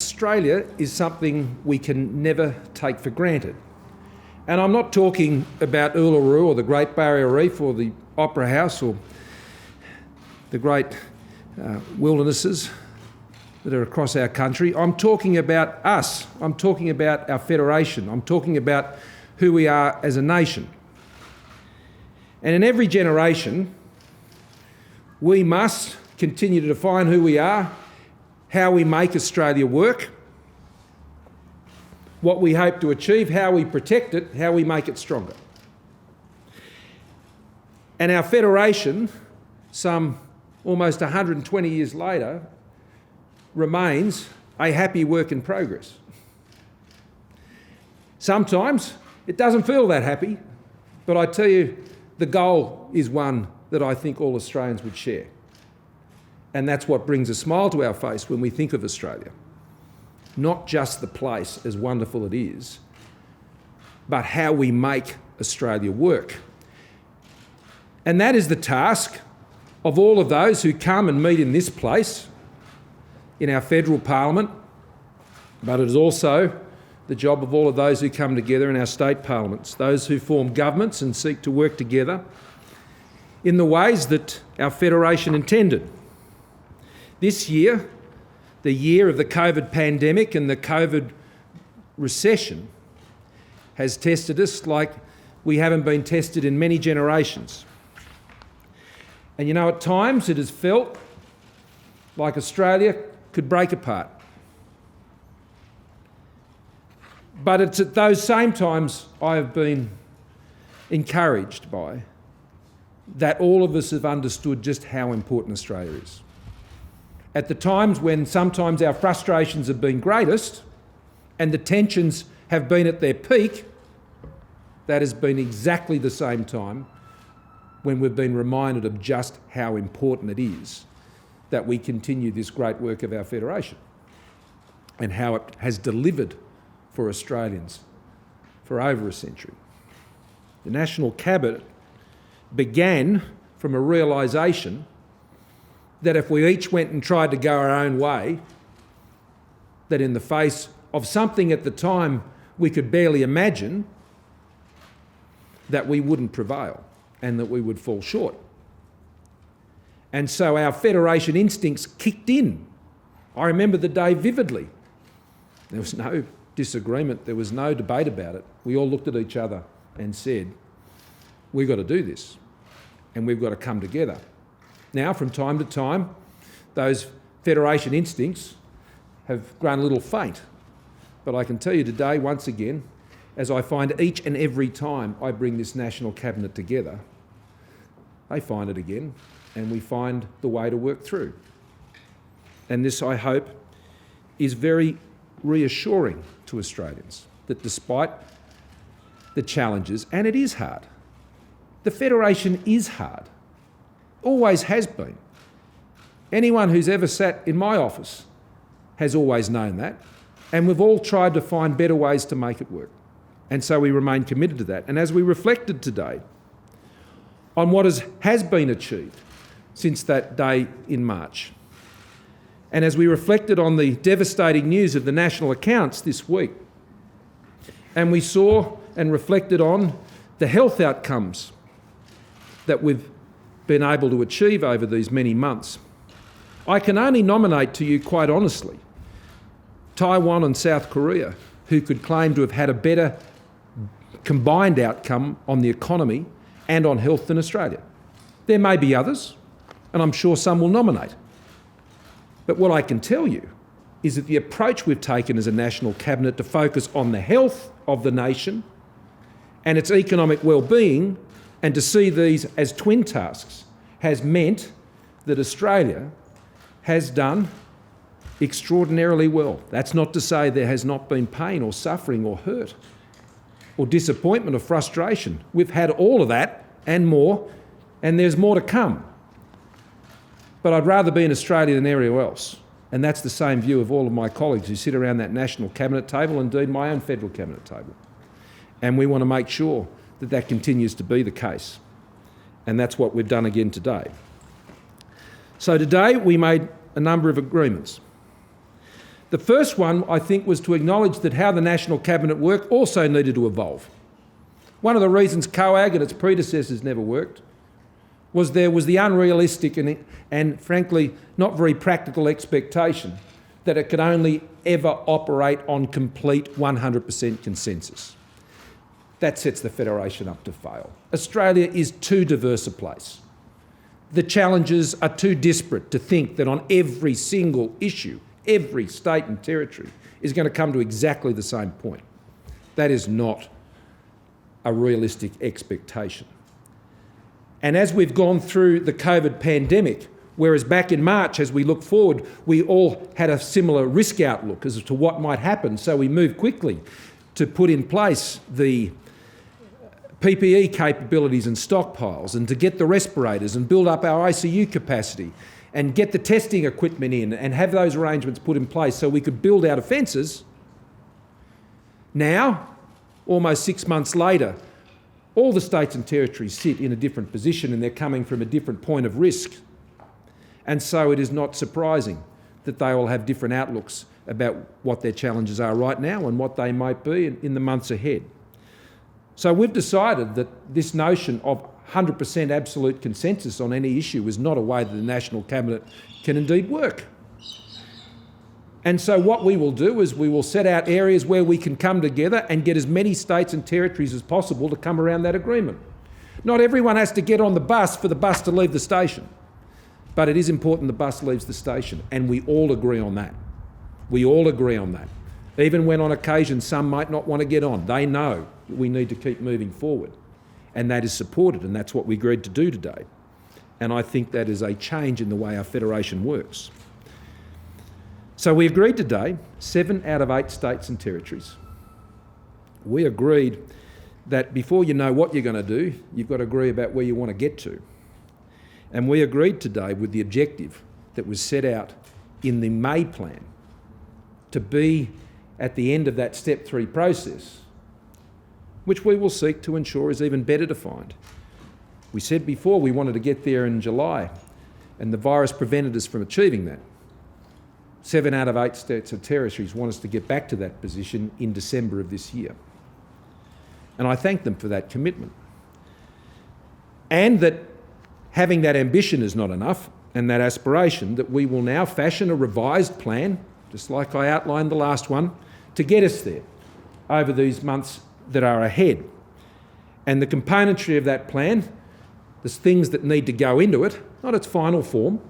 Australia is something we can never take for granted. And I'm not talking about Uluru or the Great Barrier Reef or the Opera House or the great wildernesses that are across our country. I'm talking about us. I'm talking about our federation. I'm talking about who we are as a nation. And in every generation, we must continue to define who we are, how we make Australia work, what we hope to achieve, how we protect it, how we make it stronger. And our federation, some almost 120 years later, remains a happy work in progress. Sometimes it doesn't feel that happy, but I tell you, the goal is one that I think all Australians would share. And that's what brings a smile to our face when we think of Australia. Not just the place, as wonderful it is, but how we make Australia work. And that is the task of all of those who come and meet in this place, in our federal parliament, but it is also the job of all of those who come together in our state parliaments, those who form governments and seek to work together in the ways that our federation intended. This year, the year of the COVID pandemic and the COVID recession, has tested us like we haven't been tested in many generations. And you know, at times it has felt like Australia could break apart. But it's at those same times I have been encouraged by that all of us have understood just how important Australia is. At the times when sometimes our frustrations have been greatest and the tensions have been at their peak, that has been exactly the same time when we've been reminded of just how important it is that we continue this great work of our federation and how it has delivered for Australians for over a century. The National Cabinet began from a realisation that if we each went and tried to go our own way, that in the face of something at the time we could barely imagine, that we wouldn't prevail and that we would fall short. And so our federation instincts kicked in. I remember the day vividly. There was no disagreement, there was no debate about it. We all looked at each other and said, we've got to do this and we've got to come together. Now, from time to time, those federation instincts have grown a little faint. But I can tell you today, once again, as I find each and every time I bring this National Cabinet together, they find it again, and we find the way to work through. And this, I hope, is very reassuring to Australians, that despite the challenges, and it is hard, the federation is hard. Always has been. Anyone who's ever sat in my office has always known that, and we've all tried to find better ways to make it work. And so we remain committed to that. And as we reflected today on what has been achieved since that day in March, and as we reflected on the devastating news of the national accounts this week, and we saw and reflected on the health outcomes that we've been able to achieve over these many months, I can only nominate to you, quite honestly, Taiwan and South Korea, who could claim to have had a better combined outcome on the economy and on health than Australia. There may be others, and I'm sure some will nominate. But what I can tell you is that the approach we've taken as a National Cabinet to focus on the health of the nation and its economic well-being, and to see these as twin tasks, has meant that Australia has done extraordinarily well. That's not to say there has not been pain or suffering or hurt or disappointment or frustration. We've had all of that and more, and there's more to come. But I'd rather be in Australia than anywhere else. And that's the same view of all of my colleagues who sit around that National Cabinet table, indeed my own federal Cabinet table. And we want to make sure that that continues to be the case. And that's what we've done again today. So today we made a number of agreements. The first one, I think, was to acknowledge that how the National Cabinet worked also needed to evolve. One of the reasons COAG and its predecessors never worked was there was the unrealistic and frankly not very practical expectation that it could only ever operate on complete 100% consensus. That sets the Federation up to fail. Australia is too diverse a place. The challenges are too disparate to think that on every single issue, every state and territory is going to come to exactly the same point. That is not a realistic expectation. And as we've gone through the COVID pandemic, whereas back in March, as we look forward, we all had a similar risk outlook as to what might happen, so we moved quickly to put in place the PPE capabilities and stockpiles and to get the respirators and build up our ICU capacity and get the testing equipment in and have those arrangements put in place so we could build our defences. Now, almost 6 months later, all the states and territories sit in a different position and they're coming from a different point of risk. And so it is not surprising that they all have different outlooks about what their challenges are right now and what they might be in the months ahead. So we've decided that this notion of 100% absolute consensus on any issue is not a way that the National Cabinet can indeed work. And so what we will do is we will set out areas where we can come together and get as many states and territories as possible to come around that agreement. Not everyone has to get on the bus for the bus to leave the station, but it is important the bus leaves the station, and we all agree on that. We all agree on that. Even when on occasion some might not want to get on, they know we need to keep moving forward. And that is supported, and that's what we agreed to do today. And I think that is a change in the way our federation works. So we agreed today, 7 out of 8 states and territories. We agreed that before you know what you're going to do, you've got to agree about where you want to get to. And we agreed today with the objective that was set out in the May plan to be at the end of that Step 3 process, which we will seek to ensure is even better defined. We said before we wanted to get there in July, and the virus prevented us from achieving that. 7 out of 8 states and territories want us to get back to that position in December of this year. And I thank them for that commitment. And that having that ambition is not enough, and that aspiration, that we will now fashion a revised plan, just like I outlined the last one, to get us there over these months that are ahead. And the componentry of that plan, there's things that need to go into it, not its final form,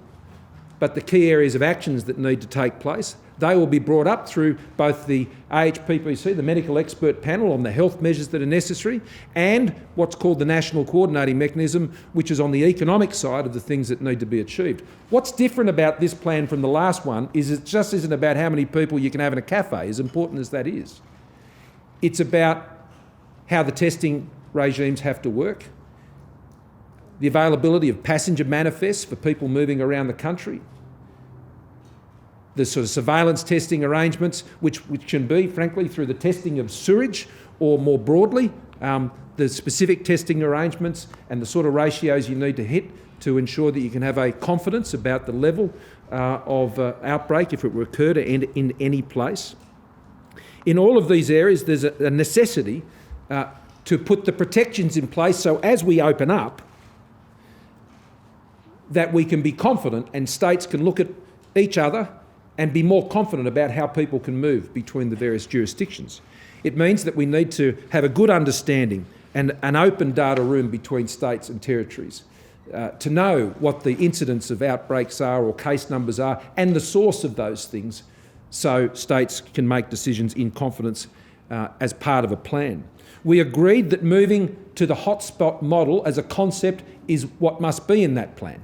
but the key areas of actions that need to take place. They will be brought up through both the AHPPC, the medical expert panel on the health measures that are necessary, and what's called the National Coordinating Mechanism, which is on the economic side of the things that need to be achieved. What's different about this plan from the last one is it just isn't about how many people you can have in a cafe, as important as that is. It's about how the testing regimes have to work, the availability of passenger manifests for people moving around the country, the sort of surveillance testing arrangements, which can be, frankly, through the testing of sewage, or more broadly, the specific testing arrangements and the sort of ratios you need to hit to ensure that you can have a confidence about the level of outbreak if it were occurred in any place. In all of these areas, there's a necessity to put the protections in place so as we open up, that we can be confident and states can look at each other and be more confident about how people can move between the various jurisdictions. It means that we need to have a good understanding and an open data room between states and territories to know what the incidence of outbreaks are or case numbers are and the source of those things, so states can make decisions in confidence as part of a plan. We agreed that moving to the hotspot model as a concept is what must be in that plan.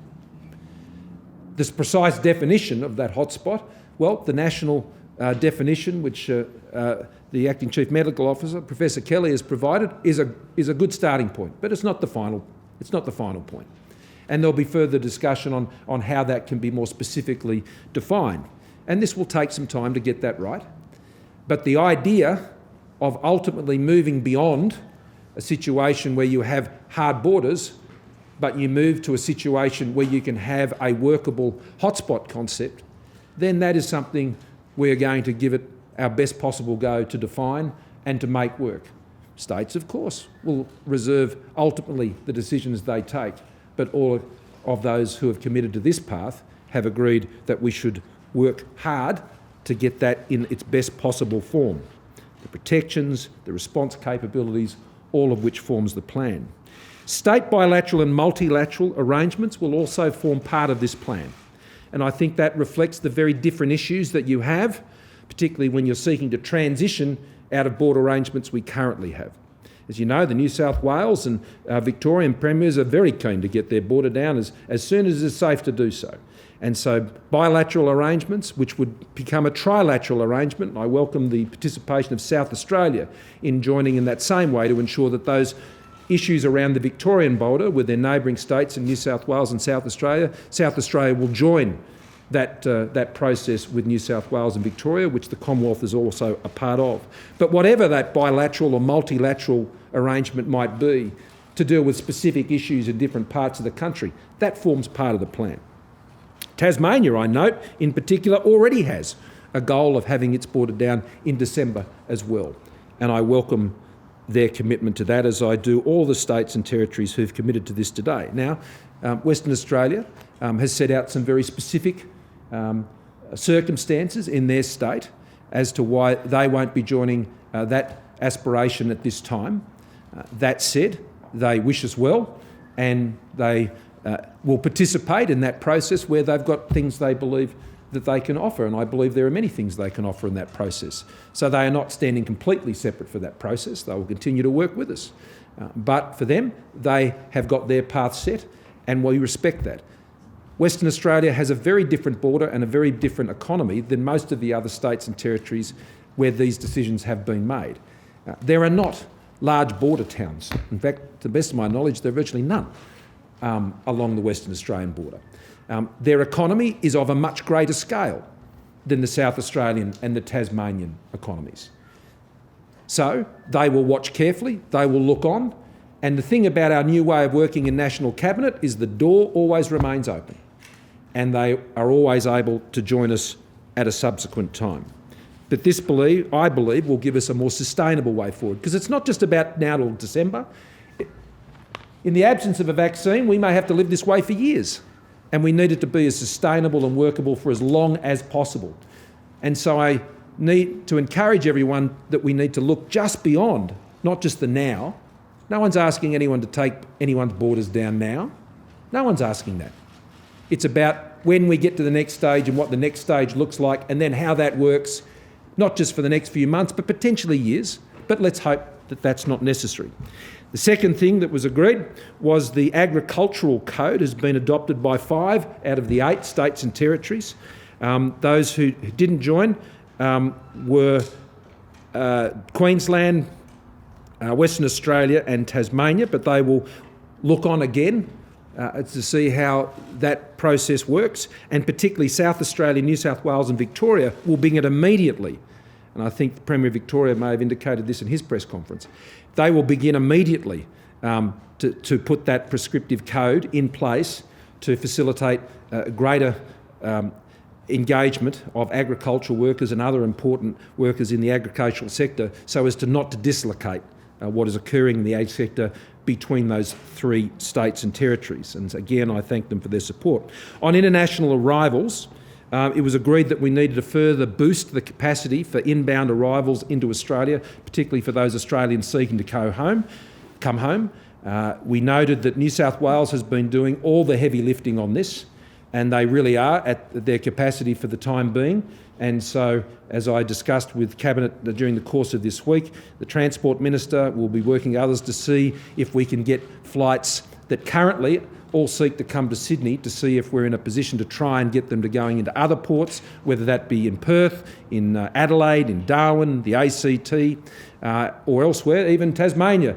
This precise definition of that hotspot, well, the national definition, which the Acting Chief Medical Officer, Professor Kelly, has provided, is a good starting point, but it's not the final point. And there'll be further discussion on how that can be more specifically defined. And this will take some time to get that right. But the idea of ultimately moving beyond a situation where you have hard borders, but you move to a situation where you can have a workable hotspot concept, then that is something we are going to give it our best possible go to define and to make work. States, of course, will reserve ultimately the decisions they take, but all of those who have committed to this path have agreed that we should work hard to get that in its best possible form. The protections, the response capabilities, all of which forms the plan. State bilateral and multilateral arrangements will also form part of this plan. And I think that reflects the very different issues that you have, particularly when you're seeking to transition out of border arrangements we currently have. As you know, the New South Wales and Victorian premiers are very keen to get their border down as soon as it's safe to do so. And so bilateral arrangements, which would become a trilateral arrangement, and I welcome the participation of South Australia in joining in that same way to ensure that those issues around the Victorian border with their neighbouring states in New South Wales and South Australia will join that process with New South Wales and Victoria, which the Commonwealth is also a part of. But whatever that bilateral or multilateral arrangement might be to deal with specific issues in different parts of the country, that forms part of the plan. Tasmania, I note, in particular, already has a goal of having its border down in December as well. And I welcome their commitment to that, as I do all the states and territories who've committed to this today. Now, Western Australia has set out some very specific circumstances in their state as to why they won't be joining that aspiration at this time. That said, they wish us well, and they will participate in that process where they've got things they believe that they can offer, and I believe there are many things they can offer in that process. So they are not standing completely separate for that process. They will continue to work with us. But for them, they have got their path set, and we respect that. Western Australia has a very different border and a very different economy than most of the other states and territories where these decisions have been made. There are not large border towns. In fact, to the best of my knowledge, there are virtually none along the Western Australian border. Their economy is of a much greater scale than the South Australian and the Tasmanian economies. So they will watch carefully, they will look on, and the thing about our new way of working in National Cabinet is the door always remains open, and they are always able to join us at a subsequent time. But this, I believe, will give us a more sustainable way forward, because it's not just about now till December. In the absence of a vaccine, we may have to live this way for years, and we need it to be as sustainable and workable for as long as possible. And so I need to encourage everyone that we need to look just beyond, not just the now. No one's asking anyone to take anyone's borders down now. No one's asking that. It's about when we get to the next stage and what the next stage looks like, and then how that works, not just for the next few months, but potentially years. But let's hope that that's not necessary. The second thing that was agreed was the agricultural code has been adopted by 5 out of the 8 states and territories. Those who didn't join were Queensland, Western Australia and Tasmania, but they will look on again to see how that process works, and particularly South Australia, New South Wales and Victoria will bring it immediately. And I think the Premier of Victoria may have indicated this in his press conference. They will begin immediately to put that prescriptive code in place to facilitate greater engagement of agricultural workers and other important workers in the agricultural sector, so as to not to dislocate what is occurring in the ag sector between those 3 states and territories. And again, I thank them for their support. On international arrivals, it was agreed that we needed to further boost the capacity for inbound arrivals into Australia, particularly for those Australians seeking to come home. We noted that New South Wales has been doing all the heavy lifting on this, and they really are at their capacity for the time being. And so, as I discussed with Cabinet during the course of this week, the Transport Minister will be working with others to see if we can get flights that currently all seek to come to Sydney, to see if we're in a position to try and get them to going into other ports, whether that be in Perth, in Adelaide, in Darwin, the ACT, or elsewhere, even Tasmania.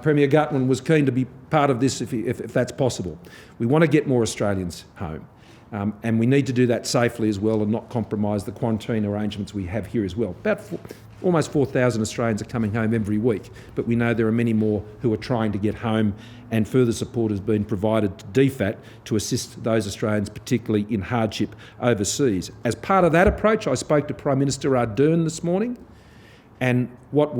Premier Gutman was keen to be part of this if that's possible. We want to get more Australians home. And we need to do that safely as well and not compromise the quarantine arrangements we have here as well. Almost 4,000 Australians are coming home every week, but we know there are many more who are trying to get home, and further support has been provided to DFAT to assist those Australians, particularly in hardship overseas. As part of that approach, I spoke to Prime Minister Ardern this morning, and what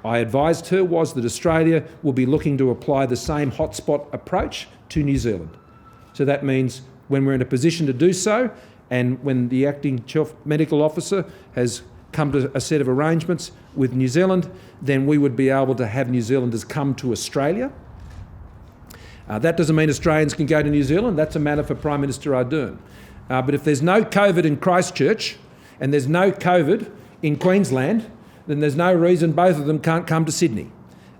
I advised her was that Australia will be looking to apply the same hotspot approach to New Zealand. So that means when we're in a position to do so, and when the Acting Chief Medical Officer has come to a set of arrangements with New Zealand, then we would be able to have New Zealanders come to Australia. That doesn't mean Australians can go to New Zealand. That's a matter for Prime Minister Ardern. But if there's no COVID in Christchurch and there's no COVID in Queensland, then there's no reason both of them can't come to Sydney.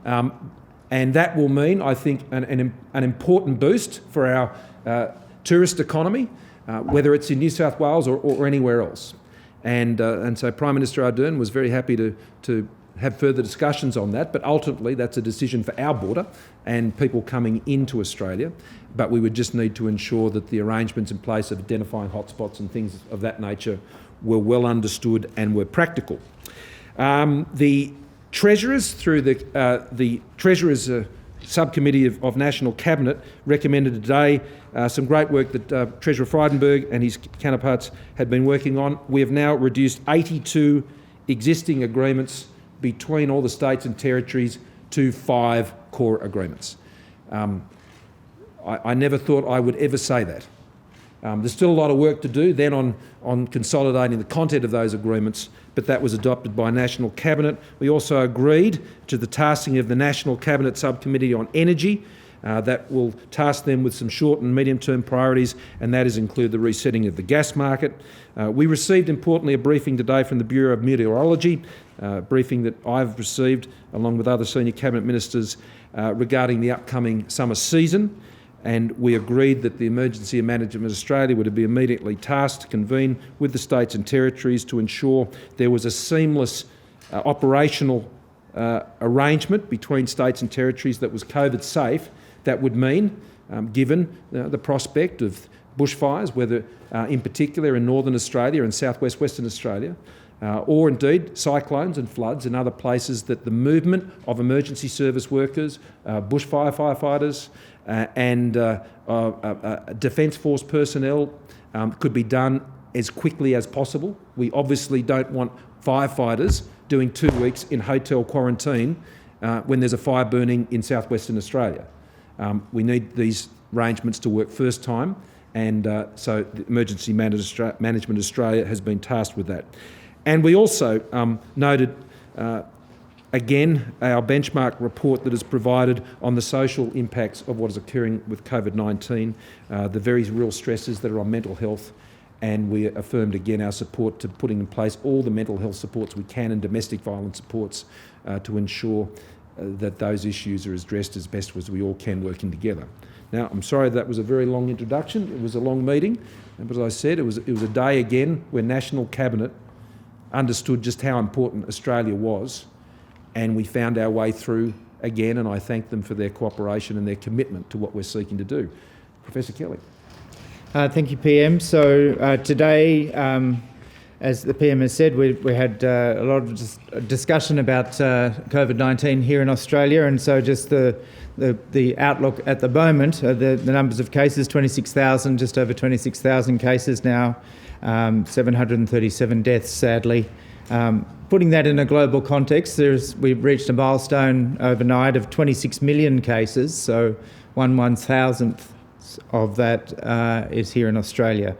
And that will mean, I think, an important boost for our tourist economy, whether it's in New South Wales or anywhere else. And so Prime Minister Ardern was very happy to have further discussions on that, but ultimately that's a decision for our border and people coming into Australia. But we would just need to ensure that the arrangements in place of identifying hotspots and things of that nature were well understood and were practical. The Treasurers, through the Treasurers Subcommittee of National Cabinet, recommended today some great work that Treasurer Frydenberg and his counterparts had been working on. We have now reduced 82 existing agreements between all the states and territories to 5 core agreements. I never thought I would ever say that. There's still a lot of work to do then on consolidating the content of those agreements, but that was adopted by National Cabinet. We also agreed to the tasking of the National Cabinet Subcommittee on Energy. That will task them with some short and medium-term priorities, and that is include the resetting of the gas market. We received, importantly, a briefing today from the Bureau of Meteorology, a briefing that I've received along with other senior Cabinet ministers regarding the upcoming summer season. And we agreed that the Emergency Management Australia would be immediately tasked to convene with the states and territories to ensure there was a seamless operational arrangement between states and territories that was COVID safe. That would mean, given the prospect of bushfires, whether in particular in Northern Australia and southwest Western Australia, or indeed cyclones and floods in other places, that the movement of emergency service workers, bushfire firefighters and Defence Force personnel could be done as quickly as possible. We obviously don't want firefighters doing 2 weeks in hotel quarantine when there's a fire burning in southwestern Australia. We need these arrangements to work first time, and so the Emergency Management Australia has been tasked with that. And we also noted again our benchmark report that is provided on the social impacts of what is occurring with COVID-19, the very real stresses that are on mental health, and we affirmed again our support to putting in place all the mental health supports we can and domestic violence supports to ensure that those issues are addressed as best as we all can, working together. Now, I'm sorry that was a very long introduction. It was a long meeting, but as I said, it was a day again where National Cabinet understood just how important Australia was, and we found our way through again, and I thank them for their cooperation and their commitment to what we're seeking to do. Professor Kelly. Thank you, PM. So today, as the PM has said, we had a lot of discussion about COVID-19 here in Australia, and so just the outlook at the moment, the numbers of cases, 26,000, just over 26,000 cases now, 737 deaths, sadly. Putting that in a global context, we've reached a milestone overnight of 26 million cases, so 1/1000th of that is here in Australia.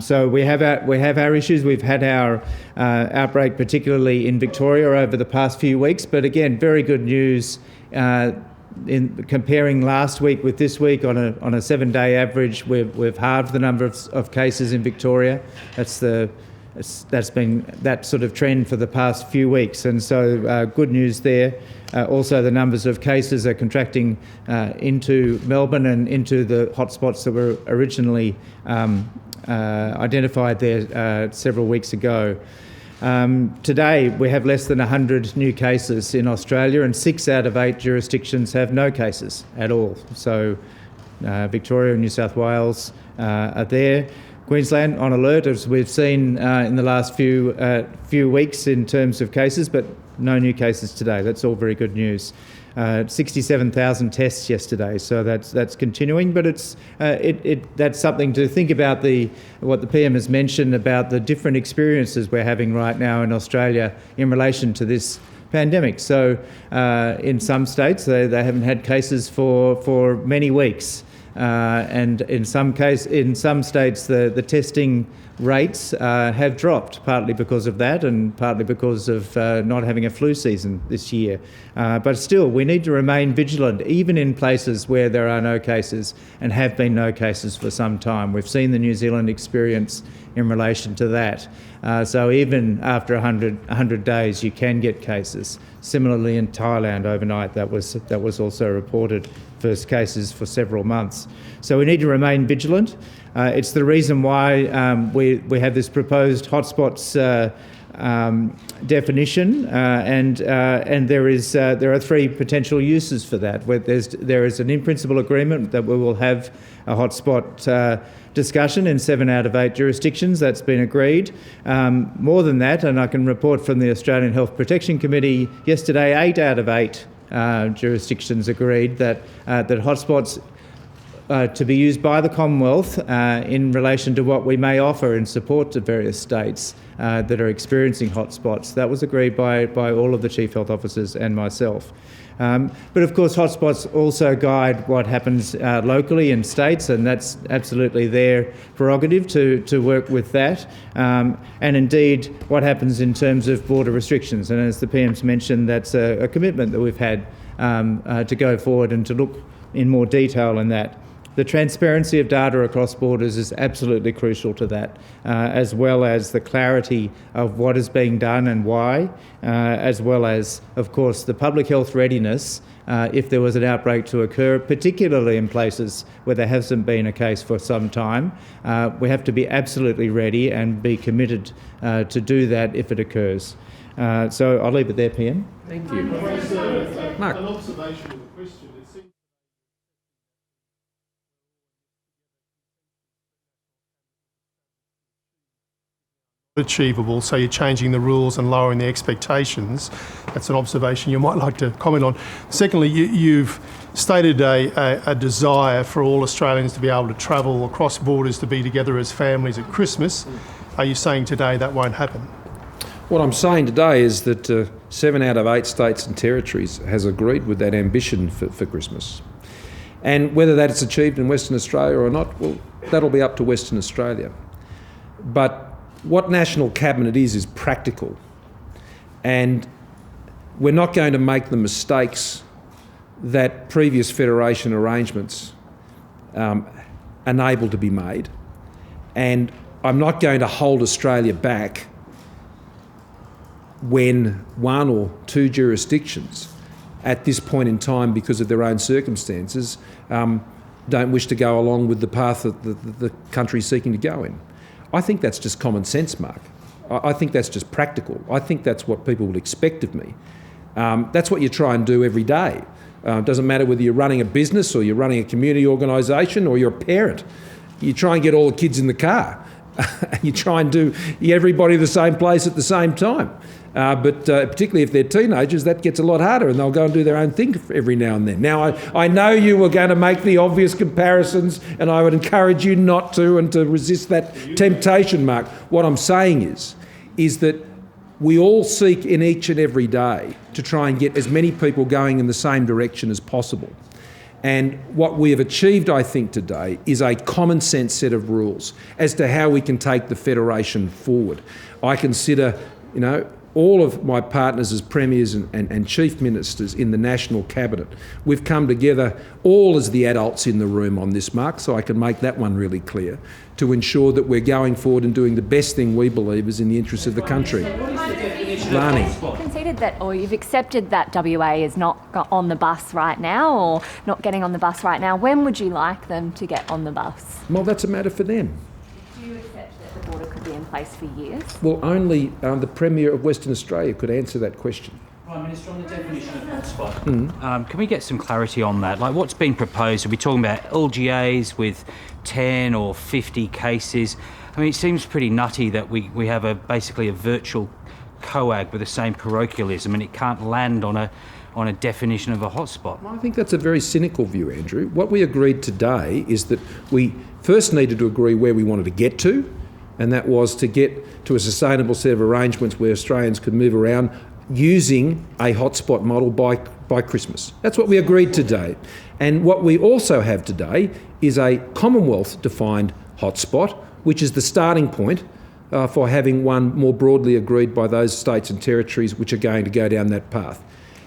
So we have our issues. We've had our outbreak, particularly in Victoria, over the past few weeks. But again, very good news in comparing last week with this week on a 7-day average. We've halved the number of cases in Victoria. That's been that sort of trend for the past few weeks, and so good news there. Also, the numbers of cases are contracting into Melbourne and into the hotspots that were originally identified there several weeks ago. Today, we have less than 100 new cases in Australia, and 6 out of 8 jurisdictions have no cases at all. So Victoria and New South Wales are there. Queensland on alert, as we've seen in the last few weeks in terms of cases, but no new cases today. That's all very good news. 67,000 tests yesterday, so that's continuing. But that's something to think about. What the PM has mentioned about the different experiences we're having right now in Australia in relation to this pandemic. So in some states they haven't had cases for many weeks. And in some states, the testing rates have dropped, partly because of that and partly because of not having a flu season this year. But still, we need to remain vigilant, even in places where there are no cases and have been no cases for some time. We've seen the New Zealand experience in relation to that. So even after 100 days, you can get cases. Similarly, in Thailand overnight, that was also reported. First cases for several months. So we need to remain vigilant. It's the reason why we have this proposed hotspots definition, and there are three potential uses for that. Where there is an in-principle agreement that we will have a hotspot discussion in 7 out of 8 jurisdictions. That's been agreed. More than that, and I can report from the Australian Health Protection Committee yesterday, 8 out of 8 jurisdictions agreed that hotspots to be used by the Commonwealth in relation to what we may offer in support to various states that are experiencing hotspots. That was agreed by all of the Chief Health Officers and myself. But of course, hotspots also guide what happens locally in states, and that's absolutely their prerogative to work with that. And indeed, what happens in terms of border restrictions. And as the PM's mentioned, that's a commitment that we've had to go forward and to look in more detail in that. The transparency of data across borders is absolutely crucial to that, as well as the clarity of what is being done and why, as well as, of course, the public health readiness if there was an outbreak to occur, particularly in places where there hasn't been a case for some time. We have to be absolutely ready and be committed to do that if it occurs. So I'll leave it there, PM. Thank you. Mark. An observation of the question. Achievable, so you're changing the rules and lowering the expectations. That's an observation you might like to comment on. Secondly, you've stated a desire for all Australians to be able to travel across borders to be together as families at Christmas. Are you saying today that won't happen? What I'm saying today is that 7 out of 8 states and territories has agreed with that ambition for Christmas. And whether that's achieved in Western Australia or not, well, that'll be up to Western Australia. But what National Cabinet is practical, and we're not going to make the mistakes that previous federation arrangements enabled to be made, and I'm not going to hold Australia back when 1 or 2 jurisdictions at this point in time, because of their own circumstances, don't wish to go along with the path that the country's seeking to go in. I think that's just common sense, Mark. I think that's just practical. I think that's what people would expect of me. That's what you try and do every day. It doesn't matter whether you're running a business or you're running a community organisation or you're a parent. You try and get all the kids in the car. You try and do everybody the same place at the same time. But particularly if they're teenagers, that gets a lot harder, and they'll go and do their own thing every now and then. Now, I know you were going to make the obvious comparisons, and I would encourage you not to and to resist that temptation, Mark. What I'm saying is that we all seek in each and every day to try and get as many people going in the same direction as possible. And what we have achieved, I think, today is a common sense set of rules as to how we can take the Federation forward. I consider, all of my partners as premiers and chief ministers in the National Cabinet, we've come together all as the adults in the room on this, Mark, so I can make that one really clear, to ensure that we're going forward and doing the best thing we believe is in the interests of the country. You've conceded that, or you've accepted that WA is not on the bus right now, or not getting on the bus right now. When would you like them to get on the bus? Well, that's a matter for them. Do you accept that the border could be in place for years? Well, only the Premier of Western Australia could answer that question. Prime Minister, on the definition of hotspot, can we get some clarity on that? Like, what's been proposed? Are we talking about LGAs with 10 or 50 cases? I mean, it seems pretty nutty that we have basically a virtual COAG with the same parochialism, and it can't land on a definition of a hotspot. I think that's a very cynical view, Andrew. What we agreed today is that we first needed to agree where we wanted to get to, and that was to get to a sustainable set of arrangements where Australians could move around using a hotspot model by Christmas. That's what we agreed today. And what we also have today is a Commonwealth-defined hotspot, which is the starting point for having one more broadly agreed by those states and territories which are going to go down that path.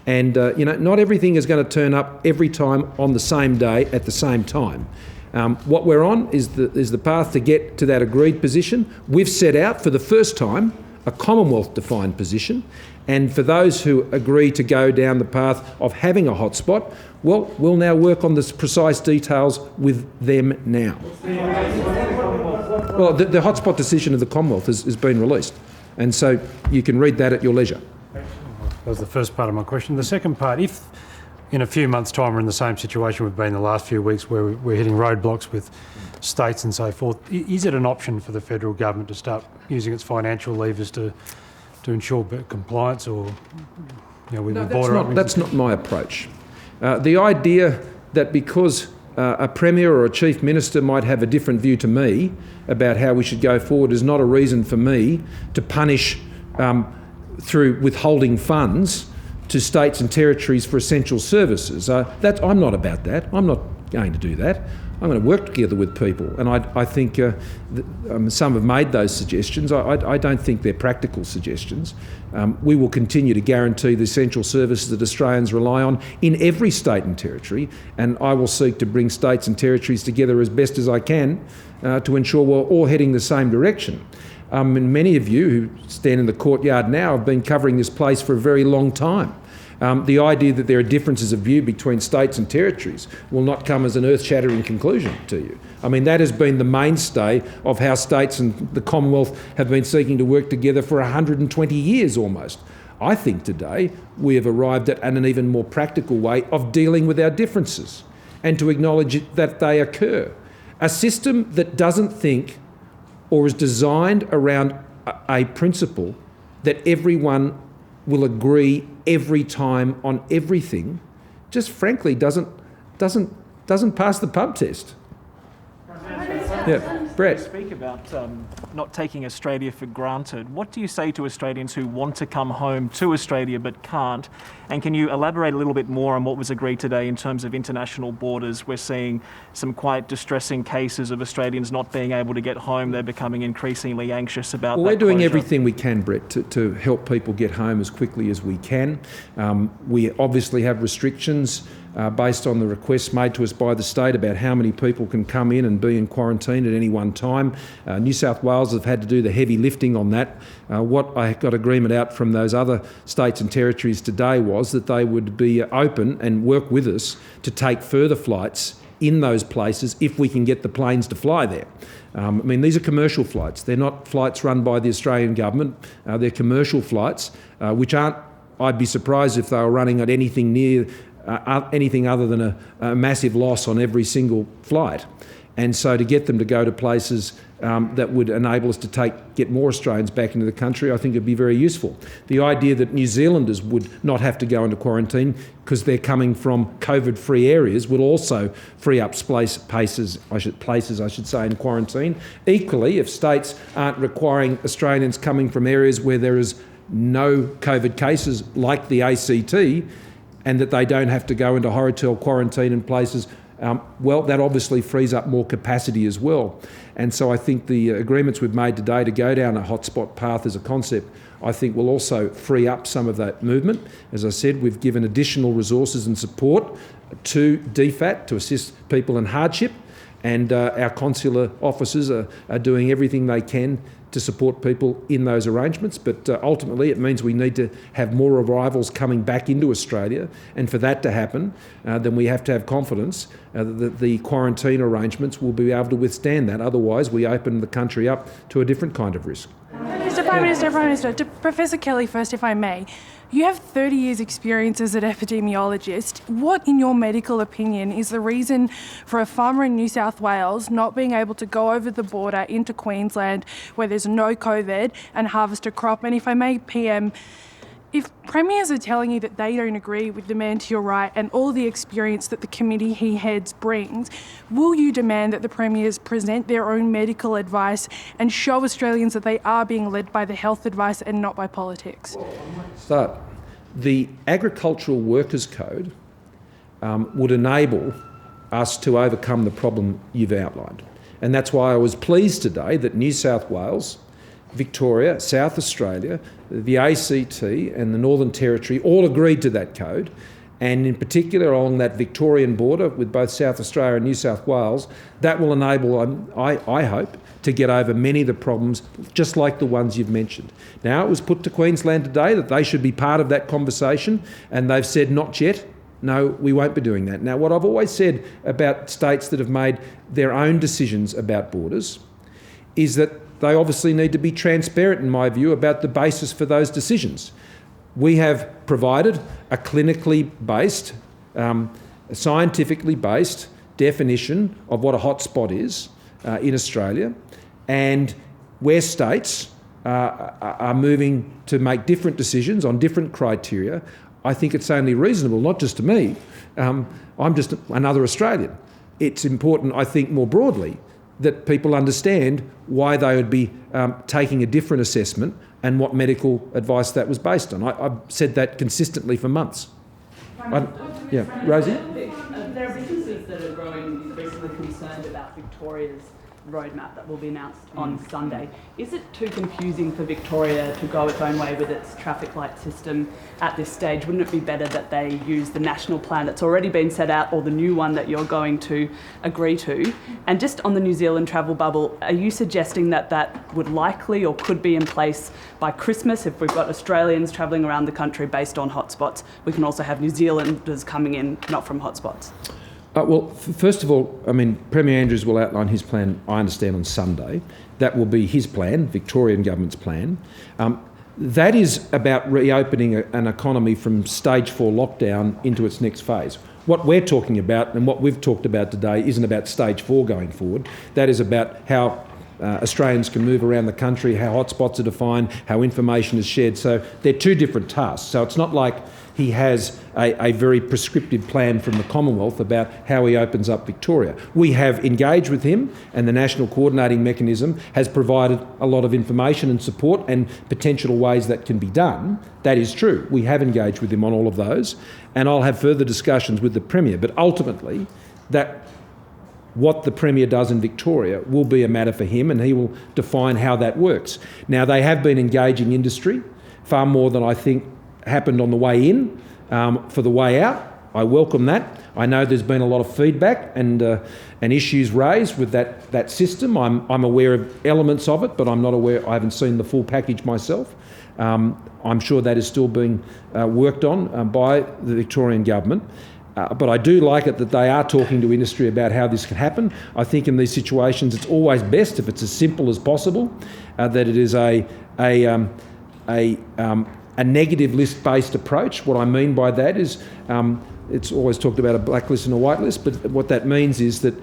And, not everything is going to turn up every time on the same day at the same time. What we're on is the path to get to that agreed position. We've set out for the first time a Commonwealth-defined position, and for those who agree to go down the path of having a hotspot, well, we'll now work on the precise details with them now. Well, the hotspot decision of the Commonwealth has been released, and so you can read that at your leisure. That was the first part of my question. The second part, if in a few months' time we're in the same situation we've been in the last few weeks where we're hitting roadblocks with states and so forth, is it an option for the federal government to start using its financial levers to ensure compliance, or with the border? That's not my approach. The idea that because a Premier or a Chief Minister might have a different view to me about how we should go forward is not a reason for me to punish through withholding funds to states and territories for essential services. I'm not about that. I'm not going to do that. I'm going to work together with people, and I think some have made those suggestions. I don't think they're practical suggestions. We will continue to guarantee the essential services that Australians rely on in every state and territory, and I will seek to bring states and territories together as best as I can to ensure we're all heading the same direction. And many of you who stand in the courtyard now have been covering this place for a very long time. The idea that there are differences of view between states and territories will not come as an earth-shattering conclusion to you. I mean, that has been the mainstay of how states and the Commonwealth have been seeking to work together for 120 years almost. I think today we have arrived at an even more practical way of dealing with our differences and to acknowledge that they occur. A system that doesn't think or is designed around a principle that everyone will agree every time on everything, just frankly doesn't pass the pub test. Yeah, Brett. You speak about not taking Australia for granted. What do you say to Australians who want to come home to Australia but can't? And can you elaborate a little bit more on what was agreed today in terms of international borders? We're seeing some quite distressing cases of Australians not being able to get home. They're becoming increasingly anxious about that. Well, we're doing closure. everything we can, Brett, to help people get home as quickly as we can. We obviously have restrictions based on the requests made to us by the state about how many people can come in and be in quarantine at any one time. New South Wales have had to do the heavy lifting on that. What I got agreement out from those other states and territories today was that they would be open and work with us to take further flights in those places if we can get the planes to fly there. I mean, these are commercial flights. They're not flights run by the Australian government. They're commercial flights, which aren't, I'd be surprised if they were running at anything near anything other than a massive loss on every single flight. And so to get them to go to places that would enable us to get more Australians back into the country, I think would be very useful. The idea that New Zealanders would not have to go into quarantine because they're coming from COVID-free areas would also free up places in quarantine. Equally, if states aren't requiring Australians coming from areas where there is no COVID cases like the ACT, and that they don't have to go into hotel quarantine in places, well, that obviously frees up more capacity as well. And so I think the agreements we've made today to go down a hotspot path as a concept, I think will also free up some of that movement. As I said, we've given additional resources and support to DFAT to assist people in hardship, and our consular officers are doing everything they can to support people in those arrangements. But ultimately it means we need to have more arrivals coming back into Australia, and for that to happen then we have to have confidence that the quarantine arrangements will be able to withstand that. Otherwise we open the country up to a different kind of risk. Prime Minister, to Professor Kelly first, if I may. You have 30 years' experience as an epidemiologist. What, in your medical opinion, is the reason for a farmer in New South Wales not being able to go over the border into Queensland where there's no COVID and harvest a crop? And if I may, PM, if premiers are telling you that they don't agree with the man to your right and all the experience that the committee he heads brings, will you demand that the premiers present their own medical advice and show Australians that they are being led by the health advice and not by politics? Start. The Agricultural Workers Code would enable us to overcome the problem you've outlined. And that's why I was pleased today that New South Wales, Victoria, South Australia, the ACT and the Northern Territory all agreed to that code, and in particular along that Victorian border with both South Australia and New South Wales, that will enable, I hope, to get over many of the problems just like the ones you've mentioned. Now, it was put to Queensland today that they should be part of that conversation, and they've said not yet. No, we won't be doing that. Now, what I've always said about states that have made their own decisions about borders is that they obviously need to be transparent, in my view, about the basis for those decisions. We have provided a clinically based, scientifically based definition of what a hotspot is in Australia, and where states are moving to make different decisions on different criteria, I think it's only reasonable, not just to me, I'm just another Australian. It's important, I think, more broadly, that people understand why they would be taking a different assessment and what medical advice that was based on. I've said that consistently for months. Rosie? There are businesses that are growing increasingly concerned about Victoria's roadmap that will be announced on Sunday. Is it too confusing for Victoria to go its own way with its traffic light system at this stage? Wouldn't it be better that they use the national plan that's already been set out or the new one that you're going to agree to? And just on the New Zealand travel bubble, are you suggesting that that would likely or could be in place by Christmas if we've got Australians travelling around the country based on hotspots? We can also have New Zealanders coming in not from hotspots. First of all, I mean, Premier Andrews will outline his plan, I understand, on Sunday. That will be his plan, Victorian government's plan. That is about reopening an economy from stage 4 lockdown into its next phase. What we're talking about and what we've talked about today isn't about stage 4 going forward. That is about how Australians can move around the country, how hotspots are defined, how information is shared. So they're two different tasks. So it's not like he has a very prescriptive plan from the Commonwealth about how he opens up Victoria. We have engaged with him, and the National Coordinating Mechanism has provided a lot of information and support and potential ways that can be done. That is true. We have engaged with him on all of those, and I'll have further discussions with the Premier. But ultimately, what the Premier does in Victoria will be a matter for him, and he will define how that works. Now, they have been engaging industry far more than I think happened on the way in. For the way out, I welcome that. I know there's been a lot of feedback and issues raised with that system. I'm aware of elements of it, but I'm not aware. I haven't seen the full package myself. I'm sure that is still being worked on by the Victorian government. But I do like it that they are talking to industry about how this can happen. I think in these situations it's always best if it's as simple as possible, that it is a negative list-based approach. What I mean by that is it's always talked about a blacklist and a whitelist, but what that means is that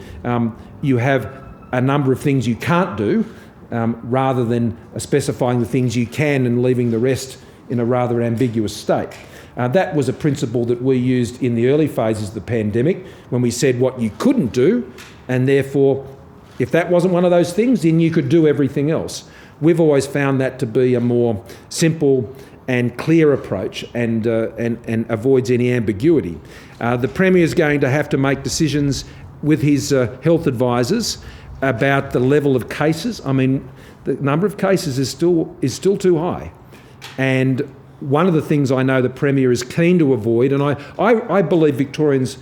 you have a number of things you can't do rather than specifying the things you can and leaving the rest in a rather ambiguous state. That was a principle that we used in the early phases of the pandemic when we said what you couldn't do, and therefore if that wasn't one of those things, then you could do everything else. We've always found that to be a more simple and clear approach and avoids any ambiguity. The Premier is going to have to make decisions with his health advisors about the level of cases. I mean, the number of cases is still too high. And one of the things I know the Premier is keen to avoid, and I believe Victorians,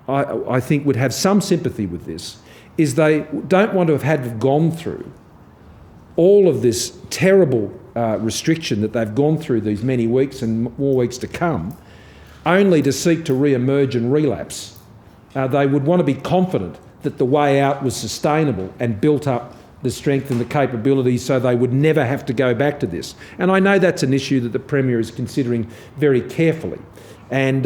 I think, would have some sympathy with this, is they don't want to have gone through all of this terrible restriction that they've gone through these many weeks and more weeks to come, only to seek to re-emerge and relapse. They would want to be confident that the way out was sustainable and built up the strength and the capability so they would never have to go back to this. And I know that's an issue that the Premier is considering very carefully. And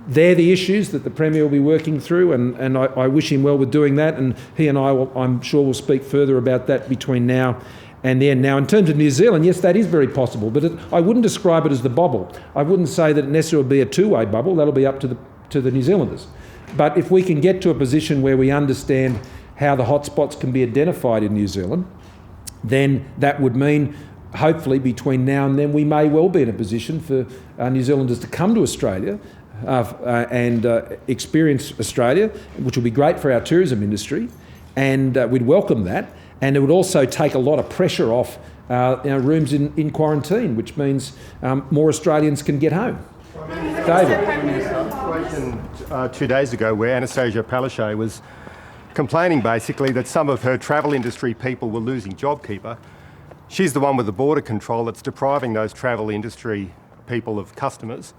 they're the issues that the Premier will be working through, and I wish him well with doing that, and he and I, I'm sure, will speak further about that between now and then. Now, in terms of New Zealand, yes, that is very possible, but I wouldn't describe it as the bubble. I wouldn't say that it necessarily would be a two-way bubble. That'll be up to the New Zealanders. But if we can get to a position where we understand how the hotspots can be identified in New Zealand, then that would mean, hopefully, between now and then, we may well be in a position for New Zealanders to come to Australia and experience Australia, which will be great for our tourism industry, and we'd welcome that. And it would also take a lot of pressure off rooms in quarantine, which means more Australians can get home. David. Situation 2 days ago where Anastasia Palaszczuk was complaining basically that some of her travel industry people were losing JobKeeper. She's the one with the border control that's depriving those travel industry people of customers.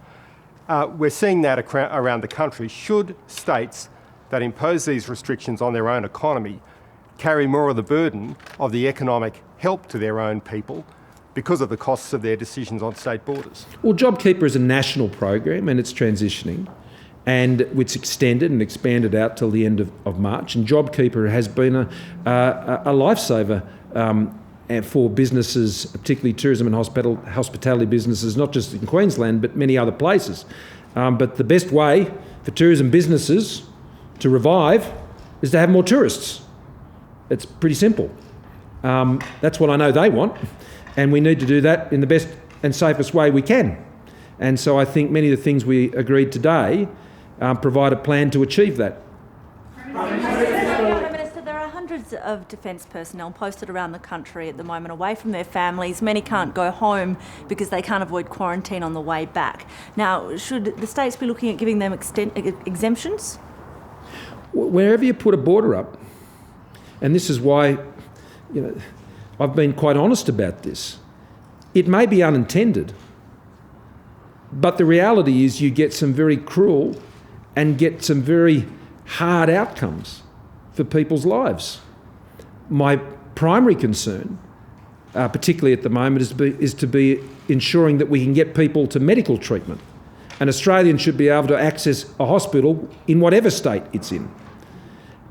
We're seeing that around the country. Should states that impose these restrictions on their own economy carry more of the burden of the economic help to their own people because of the costs of their decisions on state borders? Well, JobKeeper is a national program and it's transitioning, and it's extended and expanded out till the end of March. And JobKeeper has been a lifesaver for businesses, particularly tourism and hospitality businesses, not just in Queensland, but many other places. But the best way for tourism businesses to revive is to have more tourists. It's pretty simple. That's what I know they want, and we need to do that in the best and safest way we can. And so I think many of the things we agreed today provide a plan to achieve that. Prime Minister, there are hundreds of defence personnel posted around the country at the moment away from their families. Many can't go home because they can't avoid quarantine on the way back. Now, should the states be looking at giving them exemptions? Wherever you put a border up, and this is why, I've been quite honest about this. It may be unintended, but the reality is you get some very cruel and get some very hard outcomes for people's lives. My primary concern, particularly at the moment, is to be ensuring that we can get people to medical treatment. An Australian should be able to access a hospital in whatever state it's in,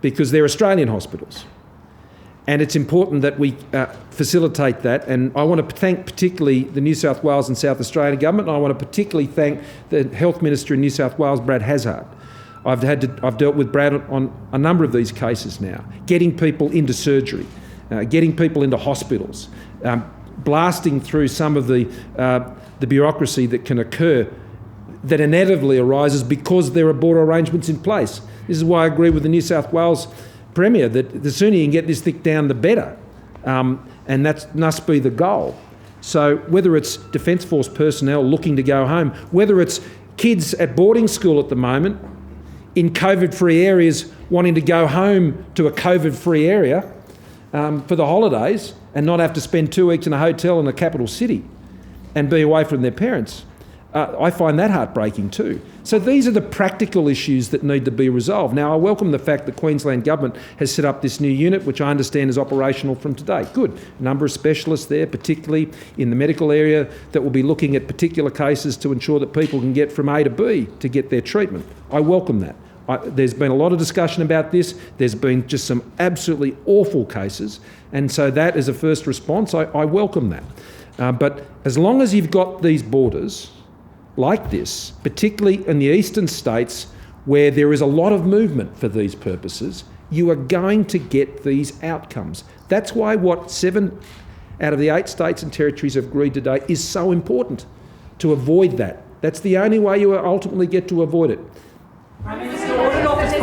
because they're Australian hospitals. And it's important that we facilitate that. And I want to thank particularly the New South Wales and South Australian government. And I want to particularly thank the Health Minister in New South Wales, Brad Hazzard. I've dealt with Brad on a number of these cases now, getting people into surgery, getting people into hospitals, blasting through some of the bureaucracy that can occur that inevitably arises because there are border arrangements in place. This is why I agree with the New South Wales Premier that the sooner you can get this thing down, the better. And that must be the goal. So whether it's Defence Force personnel looking to go home, whether it's kids at boarding school at the moment in COVID-free areas wanting to go home to a COVID-free area for the holidays and not have to spend 2 weeks in a hotel in a capital city and be away from their parents, I find that heartbreaking too. So these are the practical issues that need to be resolved. Now, I welcome the fact that Queensland Government has set up this new unit, which I understand is operational from today. Good. A number of specialists there, particularly in the medical area, that will be looking at particular cases to ensure that people can get from A to B to get their treatment. I welcome that. There's been a lot of discussion about this. There's been just some absolutely awful cases. And so that, as a first response, I welcome that. But as long as you've got these borders like this, particularly in the eastern states where there is a lot of movement for these purposes, you are going to get these outcomes. That's why what 7 out of the 8 states and territories have agreed today is so important, to avoid that. That's the only way you will ultimately get to avoid it. Prime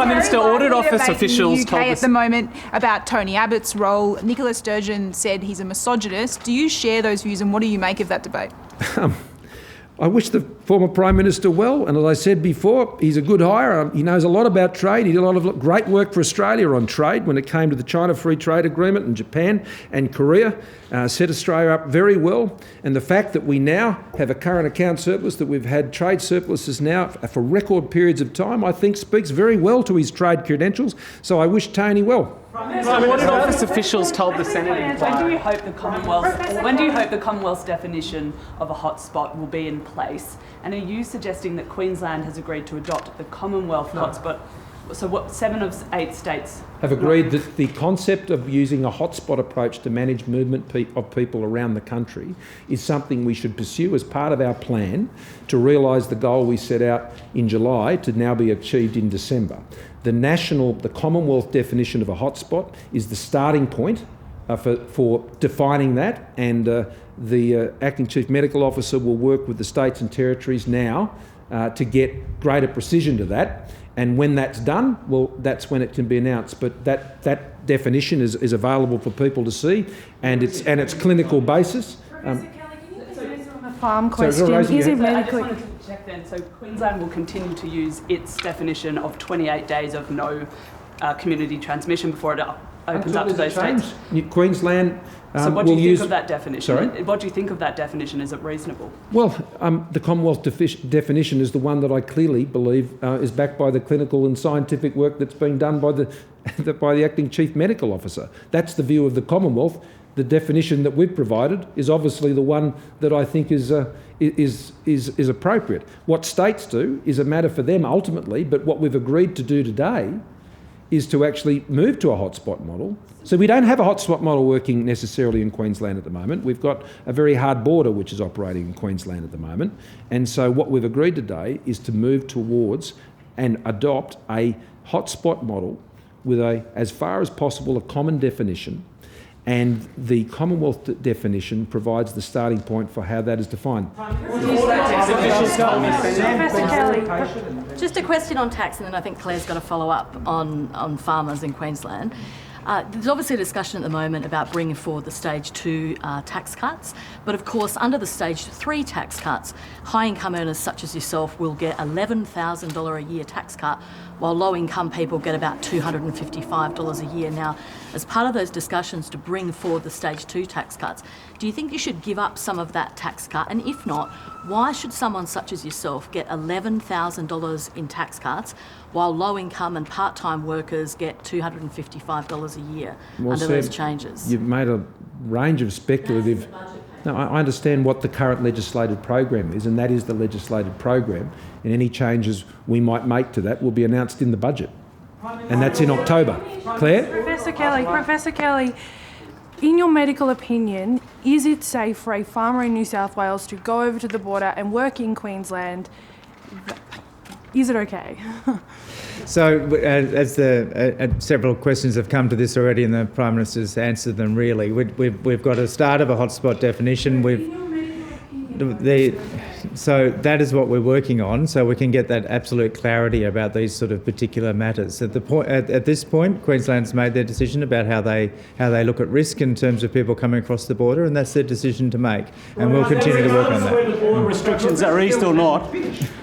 Minister, Audit Office officials told us at the moment about Tony Abbott's role. Nicola Sturgeon said he's a misogynist. Do you share those views, and what do you make of that debate? I wish the former Prime Minister well, and as I said before, he's a good hire. He knows a lot about trade. He did a lot of great work for Australia on trade when it came to the China Free Trade Agreement, and Japan and Korea. Set Australia up very well. And the fact that we now have a current account surplus, that we've had trade surpluses now for record periods of time, I think speaks very well to his trade credentials. So I wish Tony well. What did office officials told the Senate inquiry? When do you hope the Commonwealth's definition of a hotspot will be in place? And are you suggesting that Queensland has agreed to adopt the Commonwealth hotspot? So what, 7 of 8 states have agreed that the concept of using a hotspot approach to manage movement of people around the country is something we should pursue as part of our plan to realise the goal we set out in July to now be achieved in December. The Commonwealth definition of a hotspot is the starting point for defining that, and the Acting Chief Medical Officer will work with the states and territories now to get greater precision to that. And when that's done, well, that's when it can be announced. But that definition is available for people to see, and its clinical basis. Professor Kelly, can you answer on the farm question? Is it medically? I just wanted to check then. So Queensland will continue to use its definition of 28 days of no community transmission before it opens up to those states. Queensland. So what do you think of that definition? Sorry? What do you think of that definition? Is it reasonable? Well, the Commonwealth definition is the one that I clearly believe is backed by the clinical and scientific work that's being done by the Acting Chief Medical Officer. That's the view of the Commonwealth. The definition that we've provided is obviously the one that I think is appropriate. What states do is a matter for them ultimately, but what we've agreed to do today is to actually move to a hotspot model. So we don't have a hotspot model working necessarily in Queensland at the moment. We've got a very hard border which is operating in Queensland at the moment. And so what we've agreed today is to move towards and adopt a hotspot model with as far as possible, a common definition. And the Commonwealth definition provides the starting point for how that is defined. Just a question on tax, and then I think Claire's got to follow up on farmers in Queensland. There's obviously a discussion at the moment about bringing forward the Stage 2 tax cuts, but of course under the Stage 3 tax cuts, high income earners such as yourself will get $11,000 a year tax cut, while low income people get about $255 a year. Now, as part of those discussions to bring forward the Stage 2 tax cuts, do you think you should give up some of that tax cut? And if not, why should someone such as yourself get $11,000 in tax cuts while low income and part-time workers get $255 a year under those changes? You've made a range of speculative... No, I understand what the current legislated program is, and that is the legislated program, and any changes we might make to that will be announced in the budget. And that's in October. Claire? Professor Kelly, in your medical opinion, is it safe for a farmer in New South Wales to go over to the border and work in Queensland? Is it okay? So, as several questions have come to this already, and the Prime Minister's answered them really, we've got a start of a hotspot definition. So that is what we're working on, so we can get that absolute clarity about these sort of particular matters. At this point, Queensland's made their decision about how they look at risk in terms of people coming across the border, and that's their decision to make. And we'll continue to work on that. Whether border restrictions are eased or not.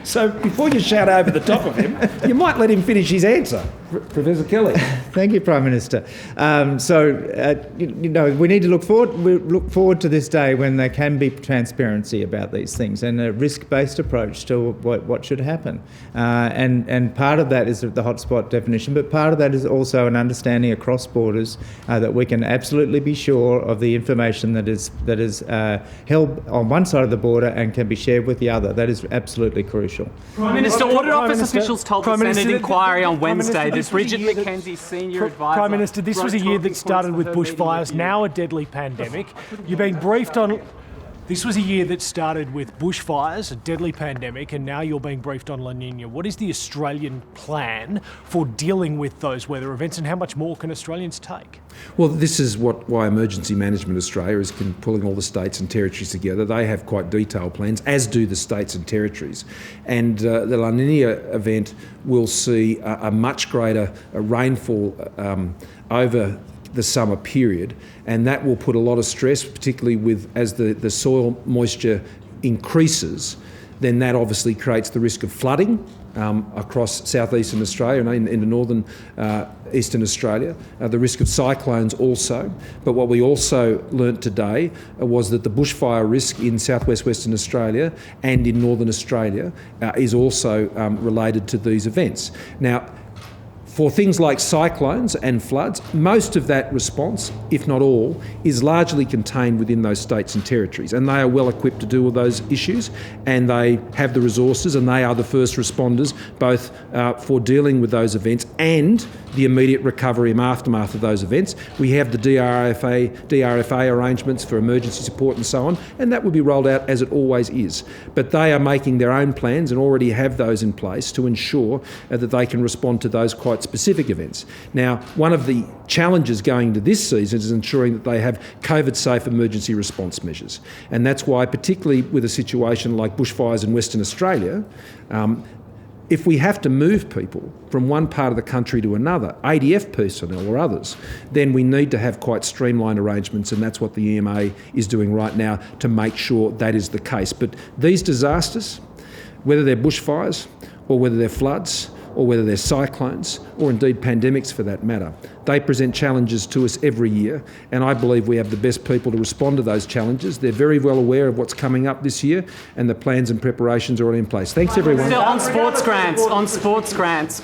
So before you shout over the top of him, you might let him finish his answer, Professor Kelly. Thank you, Prime Minister. We need to look forward. We look forward to this day when there can be transparency about these things and a risk-based approach to what should happen. And part of that is the hotspot definition, but part of that is also an understanding across borders that we can absolutely be sure of the information that is held on one side of the border and can be shared with the other. That is absolutely crucial. Prime Minister, Audit Office officials told the Senate inquiry on Wednesday that Bridget McKenzie, senior advisor... Prime Minister, this was a year that started with bushfires, now a deadly pandemic. You've been briefed on... This was a year that started with bushfires, a deadly pandemic, and now you're being briefed on La Nina. What is the Australian plan for dealing with those weather events, and how much more can Australians take? Well, this is why Emergency Management Australia is pulling all the states and territories together. They have quite detailed plans, as do the states and territories. And the La Nina event will see a much greater rainfall over the summer period, and that will put a lot of stress, particularly as the soil moisture increases, then that obviously creates the risk of flooding across southeastern Australia and into northern eastern Australia, the risk of cyclones also. But what we also learnt today was that the bushfire risk in southwest Western Australia and in northern Australia is also related to these events. Now, for things like cyclones and floods, most of that response, if not all, is largely contained within those states and territories, and they are well equipped to deal with those issues, and they have the resources, and they are the first responders both for dealing with those events and the immediate recovery and aftermath of those events. We have the DRFA arrangements for emergency support and so on, and that will be rolled out as it always is. But they are making their own plans and already have those in place to ensure that they can respond to those quite specific events. Now, one of the challenges going into this season is ensuring that they have COVID-safe emergency response measures. And that's why, particularly with a situation like bushfires in Western Australia, if we have to move people from one part of the country to another, ADF personnel or others, then we need to have quite streamlined arrangements, and that's what the EMA is doing right now to make sure that is the case. But these disasters, whether they're bushfires or whether they're floods or whether they're cyclones or indeed pandemics for that matter, they present challenges to us every year, and I believe we have the best people to respond to those challenges. They're very well aware of what's coming up this year, and the plans and preparations are already in place. Thanks everyone. Still on sports grants,